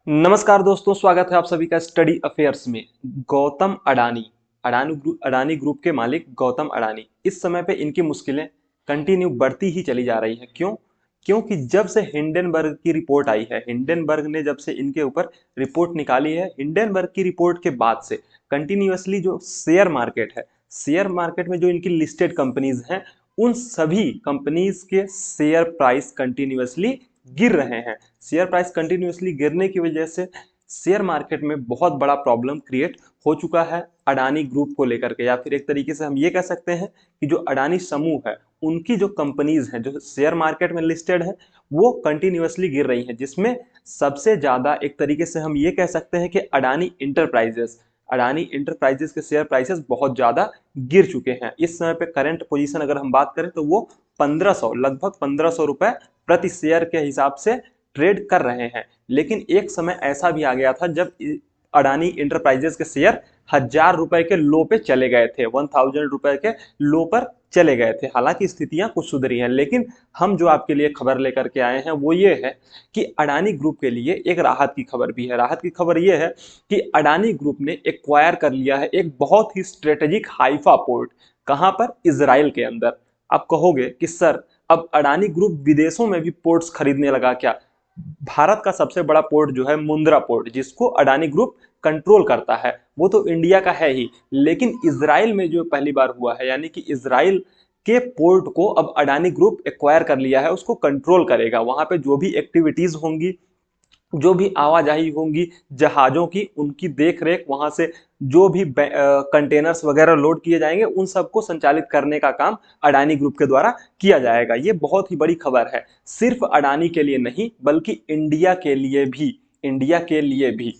नमस्कार दोस्तों, स्वागत है आप सभी का स्टडी अफेयर्स में। गौतम अडानी अडानी ग्रुप के मालिक गौतम अडानी, इस समय पे इनकी मुश्किलें कंटिन्यू बढ़ती ही चली जा रही हैं। क्यों? क्योंकि जब से हिंडनबर्ग की रिपोर्ट आई है, हिंडनबर्ग ने जब से इनके ऊपर रिपोर्ट निकाली है, हिंडनबर्ग की रिपोर्ट के बाद से कंटिन्यूअसली जो शेयर मार्केट में जो इनकी लिस्टेड कंपनीज हैं, उन सभी कंपनीज के शेयर प्राइस कंटिन्यूअसली गिर रहे हैं। शेयर प्राइस कंटिन्यूअसली गिरने की वजह से शेयर मार्केट में बहुत बड़ा प्रॉब्लम क्रिएट हो चुका है अडानी ग्रुप को लेकर के, या फिर एक तरीके से हम ये कह सकते हैं कि जो अडानी समूह है उनकी जो कंपनीज हैं जो शेयर मार्केट में लिस्टेड है वो कंटिन्यूअसली गिर रही हैं, जिसमें सबसे ज्यादा एक तरीके से हम ये कह सकते हैं कि अडानी इंटरप्राइजेस के शेयर प्राइसेस बहुत ज्यादा गिर चुके हैं। इस समय पे करंट पोजीशन अगर हम बात करें तो वो 1500 लगभग 1500 रुपए प्रति शेयर के हिसाब से ट्रेड कर रहे हैं। लेकिन एक समय ऐसा भी आ गया था जब अडानी इंटरप्राइजेस के शेयर 1000 रुपए के लो पे चले गए थे, 1000 रुपए के लो पर चले गए थे। हालांकि स्थितियां कुछ सुधरी हैं, लेकिन हम जो आपके लिए खबर लेकर के आए हैं वो ये है कि अडानी ग्रुप के लिए एक राहत की खबर भी है। राहत की खबर ये है कि अडानी ग्रुप ने एक्वायर कर लिया है एक बहुत ही स्ट्रेटेजिक हाइफा पोर्ट। कहां पर? इजराइल के अंदर। आप कहोगे कि सर अब अडानी ग्रुप विदेशों में भी पोर्ट्स खरीदने लगा क्या? भारत का सबसे बड़ा पोर्ट जो है मुंद्रा पोर्ट, जिसको अडानी ग्रुप कंट्रोल करता है, वो तो इंडिया का है ही, लेकिन इजराइल में जो पहली बार हुआ है, यानी कि इजराइल के पोर्ट को अब अडानी ग्रुप एक्वायर कर लिया है, उसको कंट्रोल करेगा। वहां पे जो भी एक्टिविटीज होंगी, जो भी आवाजाही होंगी जहाजों की, उनकी देख रेख, वहां से जो भी कंटेनर्स वगैरह लोड किए जाएंगे, उन सबको संचालित करने का काम अडानी ग्रुप के द्वारा किया जाएगा। ये बहुत ही बड़ी खबर है, सिर्फ अडानी के लिए नहीं बल्कि इंडिया के लिए भी। इंडिया के लिए भी।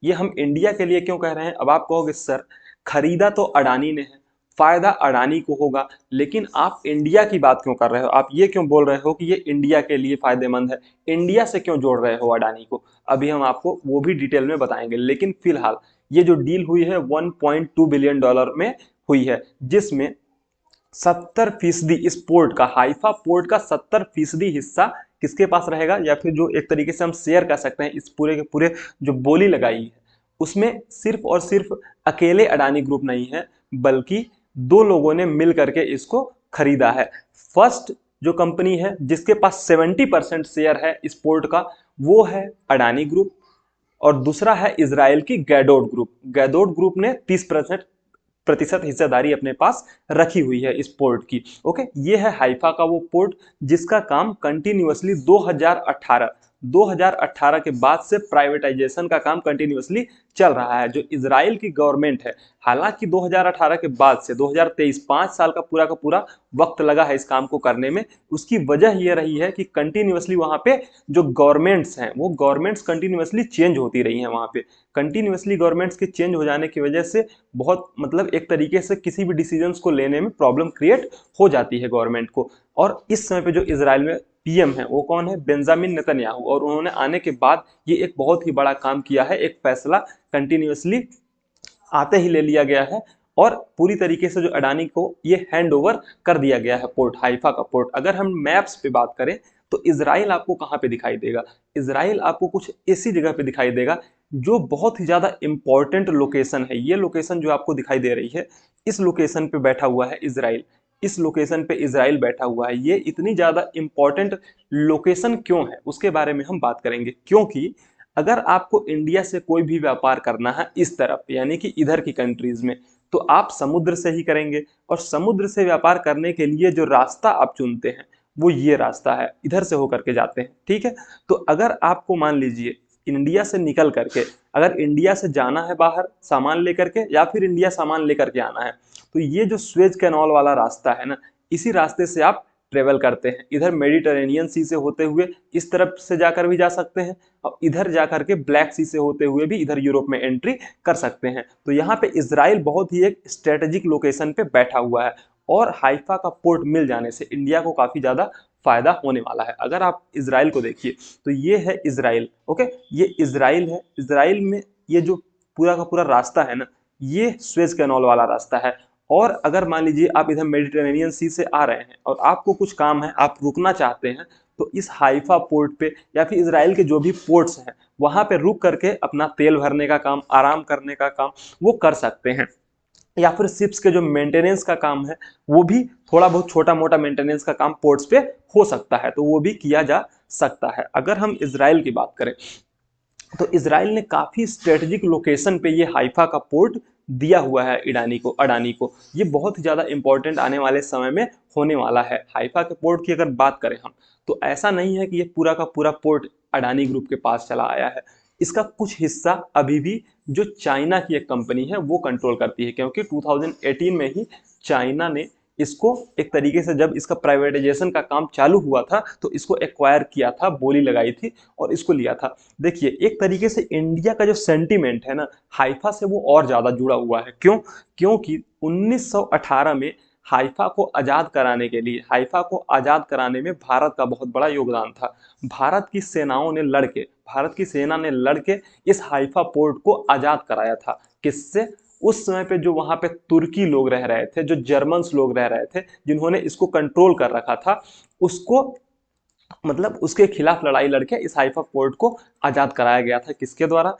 ये हम इंडिया के लिए क्यों कह रहे हैं? अब आप कहोगे सर खरीदा तो अडानी ने है, फायदा अडानी को होगा, लेकिन आप इंडिया की बात क्यों कर रहे हो? आप ये क्यों बोल रहे हो कि ये इंडिया के लिए फायदेमंद है? इंडिया से क्यों जोड़ रहे हो अडानी को? अभी हम आपको वो भी डिटेल में बताएंगे, लेकिन फिलहाल ये जो डील हुई है 1.2 बिलियन डॉलर में हुई है, जिसमें 70% इस पोर्ट का, हाइफा पोर्ट का 70% हिस्सा किसके पास रहेगा, या फिर जो एक तरीके से हम शेयर कर सकते हैं इस पूरे के पूरे जो बोली लगाई है उसमें सिर्फ और सिर्फ अकेले अडानी ग्रुप नहीं है, बल्कि दो लोगों ने मिल करके इसको खरीदा है। फर्स्ट जो कंपनी है जिसके पास 70% शेयर है इस पोर्ट का, वो है अडानी ग्रुप, और दूसरा है इजराइल की गैडोड ग्रुप। गैडोड ग्रुप ने 30% हिस्सेदारी अपने पास रखी हुई है इस पोर्ट की। ओके, ये है हाइफा का वो पोर्ट जिसका काम कंटिन्यूअसली 2018 के बाद से प्राइवेटाइजेशन का काम कंटिन्यूअसली चल रहा है। जो इजराइल की गवर्नमेंट है, हालांकि 2018 के बाद से 2023 5 साल का पूरा वक्त लगा है इस काम को करने में। उसकी वजह यह रही है कि कंटिन्यूअसली वहां पे जो गवर्नमेंट्स हैं वो गवर्नमेंट्स कंटिन्यूअसली चेंज होती रही हैं। वहां पे कंटिन्यूअसली गवर्नमेंट्स के चेंज हो जाने की वजह से बहुत मतलब एक तरीके से किसी भी डिसीजंस को लेने में प्रॉब्लम क्रिएट हो जाती है गवर्नमेंट को। और इस समय पे जो इजराइल में पीएम है वो कौन है? Benjamin Netanyahu. और उन्होंने आने के बाद ये एक बहुत ही बड़ा काम किया है, एक फैसला कंटिन्यूअसली आते ही ले लिया गया है, और पूरी तरीके से जो अडानी को ये हैंड ओवर कर दिया गया है पोर्ट, हाइफा का पोर्ट। अगर हम मैप्स पे बात करें तो इजराइल आपको कहाँ पे दिखाई देगा? इजराइल आपको कुछ ऐसी जगह पे दिखाई देगा जो बहुत ही ज्यादा इंपॉर्टेंट लोकेशन है। ये लोकेशन जो आपको दिखाई दे रही है, इस लोकेशन पे बैठा हुआ है इजराइल। इस लोकेशन पे इजराइल बैठा हुआ है। ये इतनी ज्यादा इंपॉर्टेंट लोकेशन क्यों है उसके बारे में हम बात करेंगे। क्योंकि अगर आपको इंडिया से कोई भी व्यापार करना है इस तरफ, यानी कि इधर की कंट्रीज में, तो आप समुद्र से ही करेंगे, और समुद्र से व्यापार करने के लिए जो रास्ता आप चुनते हैं वो ये रास्ता है, इधर से होकर के जाते हैं। ठीक है, तो अगर आपको मान लीजिए इंडिया से निकल करके, अगर इंडिया से जाना है बाहर सामान लेकर के, या फिर इंडिया सामान लेकर के आना है, तो ये जो स्वेज कैनाल वाला रास्ता है ना, इसी रास्ते से आप ट्रेवल करते हैं। इधर मेडिटेरेनियन सी से होते हुए इस तरफ से जाकर भी जा सकते हैं, और इधर जाकर के ब्लैक सी से होते हुए भी इधर यूरोप में एंट्री कर सकते हैं। तो यहाँ पे इजराइल बहुत ही एक स्ट्रेटेजिक लोकेशन पे बैठा हुआ है, और हाइफा का पोर्ट मिल जाने से इंडिया को काफी ज्यादा फायदा होने वाला है। अगर आप इजराइल को देखिए तो ये है इजराइल। ओके, ये इजराइल है। इजराइल में ये जो पूरा का पूरा रास्ता है ना, ये स्वेज कैनाल वाला रास्ता है। और अगर मान लीजिए आप इधर मेडिटेरेनियन सी से आ रहे हैं और आपको कुछ काम है, आप रुकना चाहते हैं, तो इस हाइफा पोर्ट पे या फिर इजराइल के जो भी पोर्ट्स हैं वहां पे रुक करके अपना तेल भरने का काम, आराम करने का काम वो कर सकते हैं। या फिर शिप्स के जो मेंटेनेंस का काम है वो भी थोड़ा बहुत छोटा मोटा मेंटेनेंस का काम पोर्ट्स पे हो सकता है, तो वो भी किया जा सकता है। अगर हम इसराइल की बात करें तो इसराइल ने काफी स्ट्रेटेजिक लोकेशन पे ये हाइफा का पोर्ट दिया हुआ है अडानी को। ये बहुत ही ज्यादा इंपॉर्टेंट आने वाले समय में होने वाला है। हाइफा के पोर्ट की अगर बात करें हम, तो ऐसा नहीं है कि ये पूरा का पूरा पोर्ट अडानी ग्रुप के पास चला आया है। इसका कुछ हिस्सा अभी भी जो चाइना की एक कंपनी है वो कंट्रोल करती है, क्योंकि 2018 में ही चाइना ने इसको एक तरीके से, जब इसका प्राइवेटाइजेशन का काम चालू हुआ था तो इसको एक्वायर किया था, बोली लगाई थी और इसको लिया था। देखिए एक तरीके से इंडिया का जो सेंटीमेंट है ना हाइफा से वो और ज्यादा जुड़ा हुआ है। क्यों? क्योंकि 1918 में हाइफा को आजाद कराने के लिए, हाइफा को आजाद कराने में भारत का बहुत बड़ा योगदान था। भारत की सेना ने लड़के इस हाइफा पोर्ट को आजाद कराया था। किससे? उस समय पे जो वहां पे तुर्की लोग रह रहे थे, जो जर्मन्स लोग रह रहे थे, जिन्होंने इसको कंट्रोल कर रखा था, उसको मतलब उसके खिलाफ लड़ाई लड़के इस हाइफा पोर्ट को आजाद कराया गया था। किसके द्वारा?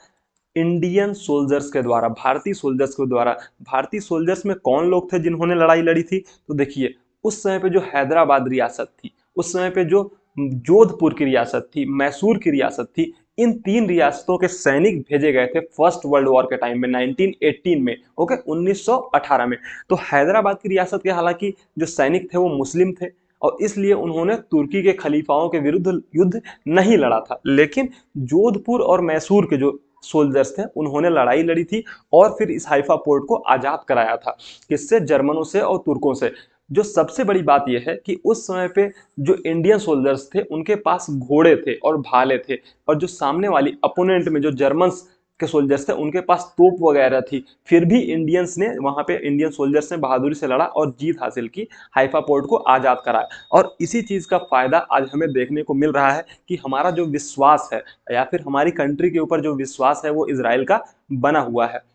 इंडियन सोल्जर्स के द्वारा, भारतीय सोल्जर्स के द्वारा। भारतीय सोल्जर्स में कौन लोग थे जिन्होंने लड़ाई लड़ी थी? तो देखिए उस समय पे जो हैदराबाद रियासत थी, उस समय पे जो जोधपुर की रियासत थी, मैसूर की रियासत थी, इन तीन रियासतों के सैनिक भेजे गए थे फर्स्ट वर्ल्ड वॉर के टाइम में 1918 में, ओके 1918 में। तो हैदराबाद की रियासत के हालांकि जो सैनिक थे वो मुस्लिम थे और इसलिए उन्होंने तुर्की के खलीफाओं के विरुद्ध युद्ध नहीं लड़ा था, लेकिन जोधपुर और मैसूर के जो सोल्जर्स थे उन्होंने लड़ाई लड़ी थी और फिर इस हाइफा पोर्ट को आजाद कराया था। किससे? जर्मनों से और तुर्कों से। जो सबसे बड़ी बात यह है कि उस समय पे जो इंडियन सोल्जर्स थे उनके पास घोड़े थे और भाले थे, और जो सामने वाली अपोनेंट में जो जर्मन्स के सोल्जर्स थे उनके पास तोप वगैरह थी, फिर भी इंडियंस ने वहां पे, इंडियन सोल्जर्स ने बहादुरी से लड़ा और जीत हासिल की, हाइफा पोर्ट को आजाद कराया। और इसी चीज का फायदा आज हमें देखने को मिल रहा है कि हमारा जो विश्वास है या फिर हमारी कंट्री के ऊपर जो विश्वास है वो इजराइल का बना हुआ है।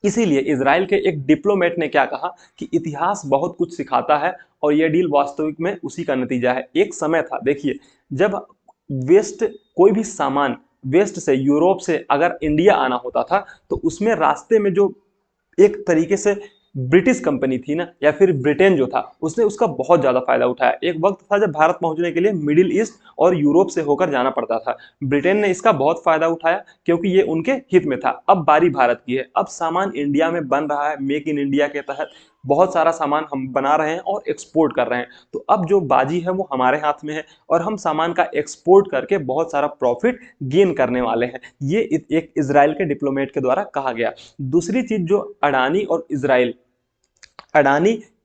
इसीलिए इजराइल के एक डिप्लोमेट ने क्या कहा कि इतिहास बहुत कुछ सिखाता है और यह डील वास्तविक में उसी का नतीजा है। एक समय था, देखिए, जब वेस्ट कोई भी सामान वेस्ट से, यूरोप से अगर इंडिया आना होता था तो उसमें रास्ते में जो एक तरीके से ब्रिटिश कंपनी थी ना, या फिर ब्रिटेन जो था, उसने उसका बहुत ज्यादा फायदा उठाया। एक वक्त था जब भारत पहुंचने के लिए मिडिल ईस्ट और यूरोप से होकर जाना पड़ता था। ब्रिटेन ने इसका बहुत फायदा उठाया क्योंकि ये उनके हित में था। अब बारी भारत की है, अब सामान इंडिया में बन रहा है, मेक इन इंडिया के तहत बहुत सारा सामान हम बना रहे हैं और एक्सपोर्ट कर रहे हैं। तो अब जो बाजी है वो हमारे हाथ में है और हम सामान का एक्सपोर्ट करके बहुत सारा प्रॉफिट गेन करने वाले हैं। ये एक इजराइल के डिप्लोमेट के द्वारा कहा गया। दूसरी चीज जो अडानी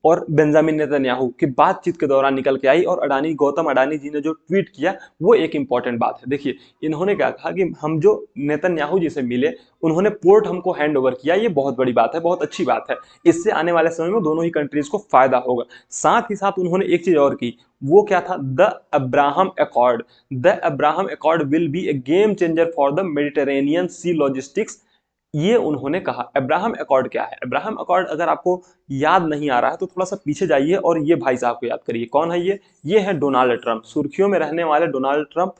और बेंजामिन नेतन्याहू की बातचीत के दौरान निकल के आई, और गौतम अडानी जी ने जो ट्वीट किया वो एक इंपॉर्टेंट बात है। देखिए इन्होंने क्या कहा कि हम जो नेतन्याहू जी से मिले, उन्होंने पोर्ट हमको हैंड ओवर किया, ये बहुत बड़ी बात है, बहुत अच्छी बात है, इससे आने वाले समय में दोनों ही कंट्रीज को फायदा होगा। साथ ही साथ उन्होंने एक चीज और की, वो क्या था? The Abraham Accord. The Abraham Accord will be a game changer for the Mediterranean Sea logistics. ये उन्होंने कहा। अब्राहम अकॉर्ड क्या है? अब्राहम अकॉर्ड अगर आपको याद नहीं आ रहा है तो थोड़ा सा पीछे जाइए और ये भाई साहब को याद करिए। कौन है ये है डोनाल्ड ट्रंप, सुर्खियों में रहने वाले डोनाल्ड ट्रंप,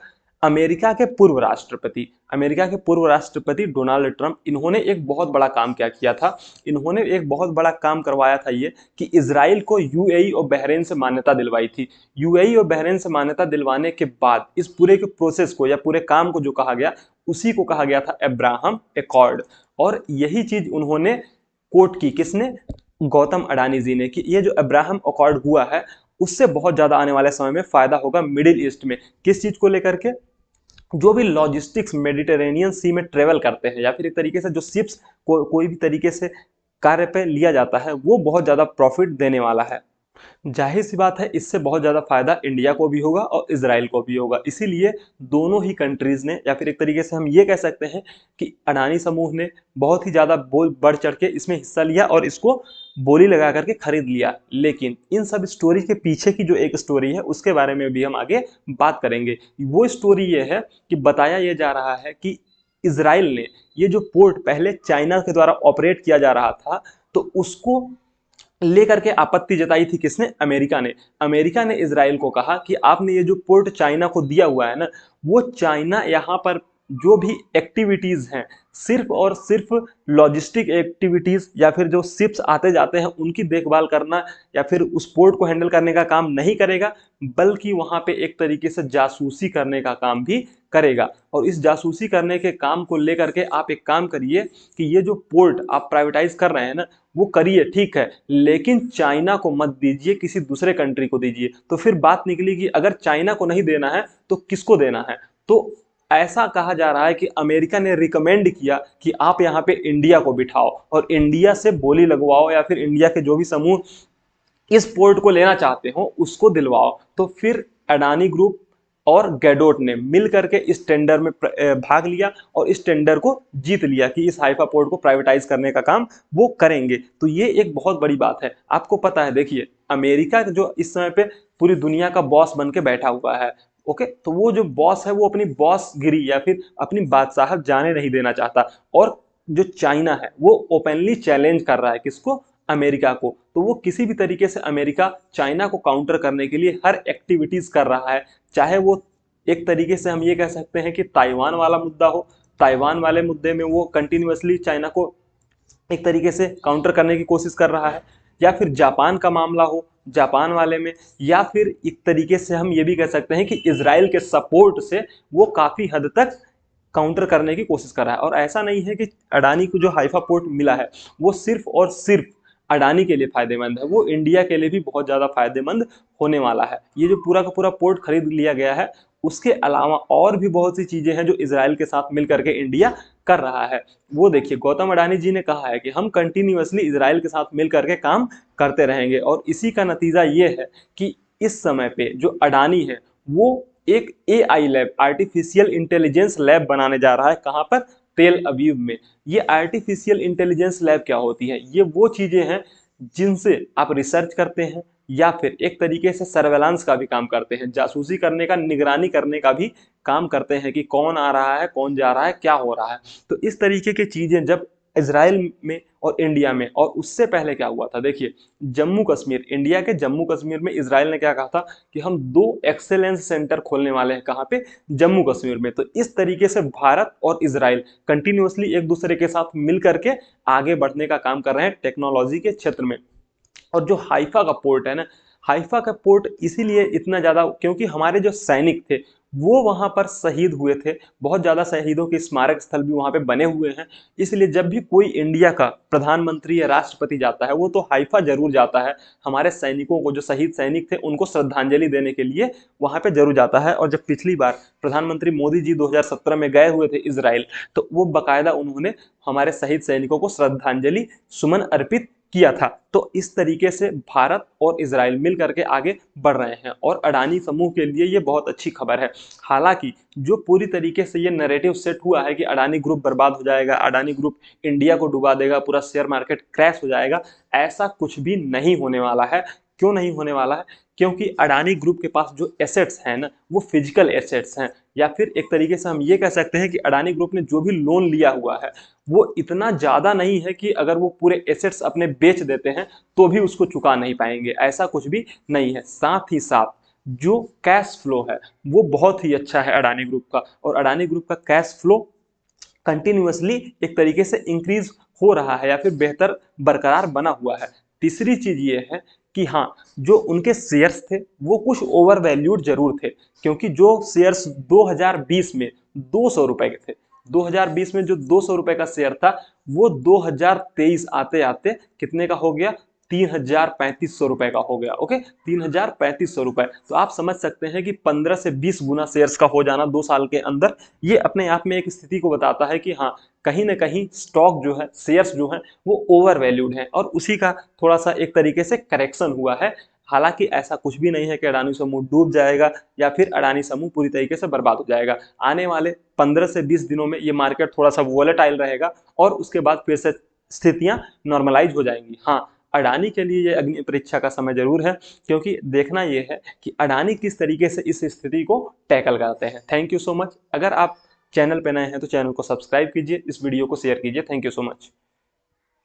अमेरिका के पूर्व राष्ट्रपति। अमेरिका के पूर्व राष्ट्रपति डोनाल्ड ट्रंप, इन्होंने एक बहुत बड़ा काम क्या किया था? इन्होंने एक बहुत बड़ा काम करवाया था ये कि इजराइल को यूएई और बहरीन से मान्यता दिलवाई थी। यूएई और बहरीन से मान्यता दिलवाने के बाद इस पूरे के प्रोसेस को या पूरे काम को जो कहा गया, उसी को कहा गया था अब्राहम अकॉर्ड। और यही चीज उन्होंने कोट की, किसने? गौतम अडानी जी ने, कि ये जो अब्राहम अकॉर्ड हुआ है उससे बहुत ज्यादा आने वाले समय में फायदा होगा मिडिल ईस्ट में। किस चीज को लेकर के? जो भी लॉजिस्टिक्स मेडिटेरेनियन सी में ट्रेवल करते हैं या फिर एक तरीके से जो शिप्स को कोई भी तरीके से कार्य पे लिया जाता है, वो बहुत ज्यादा प्रॉफिट देने वाला है। जाहिर सी बात है इससे बहुत ज़्यादा फायदा इंडिया को भी होगा और इजराइल को भी होगा। इसीलिए दोनों ही कंट्रीज ने, या फिर एक तरीके से हम ये कह सकते हैं कि अडानी समूह ने बहुत ही ज़्यादा बढ़ चढ़ के इसमें हिस्सा लिया और इसको बोली लगा करके खरीद लिया। लेकिन इन सब स्टोरी के पीछे की जो एक स्टोरी है उसके बारे में भी हम आगे बात करेंगे। वो स्टोरी ये है कि बताया ये जा रहा है कि इसराइल ने ये जो पोर्ट पहले चाइना के द्वारा ऑपरेट किया जा रहा था, तो उसको लेकर के आपत्ति जताई थी किसने? अमेरिका ने। अमेरिका ने इजराइल को कहा कि आपने ये जो पोर्ट चाइना को दिया हुआ है ना, वो चाइना यहाँ पर जो भी एक्टिविटीज हैं सिर्फ और सिर्फ लॉजिस्टिक एक्टिविटीज या फिर जो शिप्स आते जाते हैं उनकी देखभाल करना या फिर उस पोर्ट को हैंडल करने का काम नहीं करेगा, बल्कि वहां पे एक तरीके से जासूसी करने का काम भी करेगा। और इस जासूसी करने के काम को लेकर के आप एक काम करिए कि ये जो पोर्ट आप प्राइवेटाइज कर रहे हैं ना, वो करिए ठीक है, लेकिन चाइना को मत दीजिए, किसी दूसरे कंट्री को दीजिए। तो फिर बात निकली कि अगर चाइना को नहीं देना है तो किसको देना है। तो ऐसा कहा जा रहा है कि अमेरिका ने रिकमेंड किया कि आप यहाँ पे इंडिया को बिठाओ और इंडिया से बोली लगवाओ, या फिर इंडिया के जो भी समूह इस पोर्ट को लेना चाहते हो उसको दिलवाओ। तो फिर अडानी ग्रुप और गैडोट ने मिल करके इस टेंडर में भाग लिया और इस टेंडर को जीत लिया कि इस हाइफा पोर्ट को प्राइवेटाइज करने का काम वो करेंगे। तो ये एक बहुत बड़ी बात है। आपको पता है, देखिए अमेरिका जो इस समय पे पूरी दुनिया का बॉस बन के बैठा हुआ है, ओके, तो वो जो बॉस है वो अपनी बॉस गिरी या फिर अपनी बादशाहत जाने नहीं देना चाहता। और जो चाइना है वो ओपनली चैलेंज कर रहा है किसको, अमेरिका को। तो वो किसी भी तरीके से अमेरिका चाइना को काउंटर करने के लिए हर एक्टिविटीज कर रहा है, चाहे वो एक तरीके से हम ये कह सकते हैं कि ताइवान वाला मुद्दा हो, ताइवान वाले मुद्दे में वो कंटिन्यूअसली चाइना को एक तरीके से काउंटर करने की कोशिश कर रहा है, या फिर जापान का मामला हो, जापान वाले में, या फिर एक तरीके से हम ये भी कह सकते हैं कि इजराइल के सपोर्ट से वो काफी हद तक काउंटर करने की कोशिश कर रहा है। और ऐसा नहीं है कि अडानी को जो हाइफा पोर्ट मिला है वो सिर्फ और सिर्फ अडानी के लिए फायदेमंद है, वो इंडिया के लिए भी बहुत ज्यादा फायदेमंद होने वाला है। ये जो पूरा का पूरा पोर्ट खरीद लिया गया है, उसके अलावा और भी बहुत सी चीजें हैं जो इजराइल के साथ मिलकर के इंडिया कर रहा है। वो देखिए गौतम अडानी जी ने कहा है कि हम कंटिन्यूअसली इजराइल के साथ मिलकर के काम करते रहेंगे, और इसी का नतीजा ये है कि इस समय पे जो अडानी है वो एक AI lab, artificial intelligence lab बनाने जा रहा है। कहां पर, तेल अवीव में। ये आर्टिफिशियल इंटेलिजेंस लैब क्या होती है, ये वो चीजें हैं जिनसे आप रिसर्च करते हैं या फिर एक तरीके से सर्वेलांस का भी काम करते हैं, जासूसी करने का, निगरानी करने का भी काम करते हैं कि कौन आ रहा है, कौन जा रहा है, क्या हो रहा है। तो इस तरीके की चीजें जब इजराइल में और इंडिया में, और उससे पहले क्या हुआ था, देखिए जम्मू कश्मीर, इंडिया के जम्मू कश्मीर में इजराइल ने क्या कहा था कि हम 2 एक्सेलेंस सेंटर खोलने वाले हैं। कहाँ पे, जम्मू कश्मीर में। तो इस तरीके से भारत और इजराइल कंटिन्यूअसली एक दूसरे के साथ मिल करके आगे बढ़ने का काम कर रहे हैं टेक्नोलॉजी के क्षेत्र में। और जो हाइफा का पोर्ट है ना, हाइफा का पोर्ट इसीलिए इतना ज्यादा क्योंकि हमारे जो सैनिक थे वो वहां पर शहीद हुए थे, बहुत ज्यादा शहीदों के स्मारक स्थल भी वहां पे बने हुए हैं। इसलिए जब भी कोई इंडिया का प्रधानमंत्री या राष्ट्रपति जाता है वो तो हाइफा जरूर जाता है, हमारे सैनिकों को, जो शहीद सैनिक थे उनको श्रद्धांजलि देने के लिए वहां पे जरूर जाता है। और जब पिछली बार प्रधानमंत्री मोदी जी 2017 में गए हुए थे इजराइल, तो वो बाकायदा उन्होंने हमारे शहीद सैनिकों को श्रद्धांजलि सुमन अर्पित किया था। तो इस तरीके से भारत और इजराइल मिल करके आगे बढ़ रहे हैं, और अडानी समूह के लिए ये बहुत अच्छी खबर है। हालांकि जो पूरी तरीके से ये नैरेटिव सेट हुआ है कि अडानी ग्रुप बर्बाद हो जाएगा, अडानी ग्रुप इंडिया को डुबा देगा, पूरा शेयर मार्केट क्रैश हो जाएगा, ऐसा कुछ भी नहीं होने वाला है। क्यों नहीं होने वाला है, क्योंकि अडानी ग्रुप के पास जो एसेट्स हैं ना वो फिजिकल एसेट्स हैं, या फिर एक तरीके से हम ये कह सकते हैं कि अडानी ग्रुप ने जो भी लोन लिया हुआ है वो इतना ज्यादा नहीं है कि अगर वो पूरे एसेट्स अपने बेच देते हैं तो भी उसको चुका नहीं पाएंगे, ऐसा कुछ भी नहीं है। साथ ही साथ जो कैश फ्लो है वो बहुत ही अच्छा है अडानी ग्रुप का, और अडानी ग्रुप का कैश फ्लो कंटिन्यूअसली एक तरीके से इंक्रीज हो रहा है या फिर बेहतर बरकरार बना हुआ है। तीसरी चीज ये है कि हाँ, जो उनके शेयर्स थे वो कुछ ओवर वैल्यूड जरूर थे, क्योंकि जो शेयर्स 2020 में 200 रुपए के थे, 2020 में जो 200 रुपए का शेयर था वो 2023 आते आते कितने का हो गया, 3,3500 रुपए का हो गया। ओके, 3,3500 रुपए। तो आप समझ सकते हैं कि 15 से 20 गुना शेयर्स का हो जाना 2 साल के अंदर, ये अपने आप में एक स्थिति को बताता है कि हाँ, कहीं ना कहीं स्टॉक जो है, शेयर्स जो है वो ओवर वैल्यूड है, और उसी का थोड़ा सा एक तरीके से करेक्शन हुआ है। हालांकि ऐसा कुछ भी नहीं है कि अडानी समूह डूब जाएगा या फिर अडानी समूह पूरी तरीके से बर्बाद हो जाएगा। आने वाले 15 से 20 दिनों में ये मार्केट थोड़ा सा वोलेटाइल रहेगा और उसके बाद फिर से स्थितियां नॉर्मलाइज हो जाएंगी। हाँ, अडानी के लिए ये अग्नि परीक्षा का समय जरूर है, क्योंकि देखना यह है कि अडानी किस तरीके से इस स्थिति को टैकल करते हैं। Thank you so much. अगर आप चैनल पे नए हैं तो चैनल को सब्सक्राइब कीजिए, इस वीडियो को शेयर कीजिए। Thank you so much.